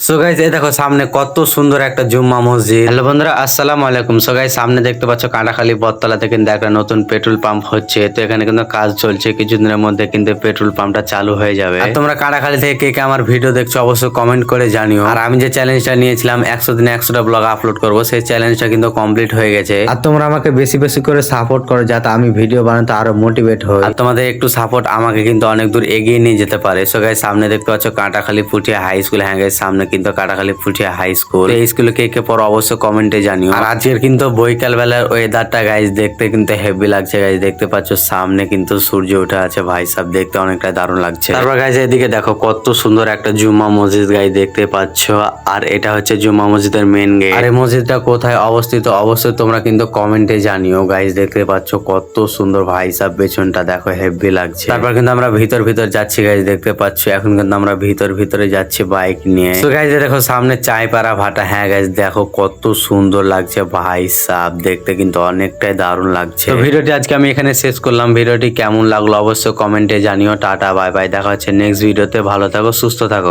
So guys এই দেখো সামনে কত সুন্দর একটা জুম্মা মসজিদ। হ্যালো বন্ধুরা, আসসালামু আলাইকুম। সো গাইস সামনে দেখতে পাচ্ছ কাঁটাখালী বটতলাতে কিন্তু একটা নতুন পেট্রোল পাম্প হচ্ছে। তো এখানে কিন্তু কাজ চলছে, কিছুদিনের মধ্যে কিন্তু পেট্রোল পাম্পটা চালু হয়ে যাবে। আর তোমরা কাঁটাখালী থেকে কে কে আমার ভিডিও দেখছো অবশ্যই কমেন্ট করে জানিও। আর আমি যে চ্যালেঞ্জটা নিয়েছিলাম 100 দিনে 100টা ব্লগ আপলোড করব, সেই চ্যালেঞ্জটা কিন্তু কমপ্লিট হয়ে গেছে। আর তোমরা আমাকে বেশি বেশি করে সাপোর্ট করো যাতে আমি ভিডিও বানাতে আরো মোটিভেট হই। আর তোমাদের একটু সাপোর্ট আমাকে কিন্তু অনেক দূর এগিয়ে নিয়ে যেতে পারে। সো গাইস সামনে দেখতে পাচ্ছ কাঁটাখালী পুঠিয়া হাই স্কুল। হ্যাঁ গাইস সামনে কিন্তু কাঁটাখালী পুঠিয়া হাই স্কুল। এই স্কুলে কে কে পড়ো অবশ্যই কমেন্টে জানিও। আর আজকের কিন্তু বৈকাল বেলার ওয়েদারটা গাইস দেখতে কিন্তু হেভি লাগছে। গাইস দেখতে পাচ্ছ সামনে কিন্তু সূর্য উঠে আছে, ভাই সাহেব দেখতে অনেকটা দারুণ লাগছে। তারপর গাইস এদিকে দেখো কত সুন্দর একটা জুম্মা মসজিদ গাইস দেখতে পাচ্ছ। আর এটা হচ্ছে জুম্মা মসজিদের মেন গেট। আর এই মসজিদটা কোথায় অবস্থিত অবশ্যই তোমরা কিন্তু কমেন্টে জানিও। গাইস দেখতে পাচ্ছ কত সুন্দর, ভাই সাহেব পেছনটা দেখো হেভি লাগছে। তারপর কিন্তু আমরা ভিতর যাচ্ছি গাইস দেখতে পাচ্ছ। এখন কিন্তু আমরা ভিতরে যাচ্ছি বাইক নিয়ে। তো গাইস দেখো সামনে চাই পাড়া ভাটা। হ্যাঁ গাইস দেখো কত সুন্দর লাগছে, ভাই সাহেব দেখতে কিন্তু অনেকটাই দারুণ লাগছে। তো ভিডিওটি আজকে আমি এখানে শেষ করলাম। ভিডিওটি কেমন লাগলো অবশ্যই কমেন্টে জানিও। টাটা বাই বাই, দেখা হচ্ছে নেক্সট ভিডিওতে। ভালো থাকো, সুস্থ থাকো।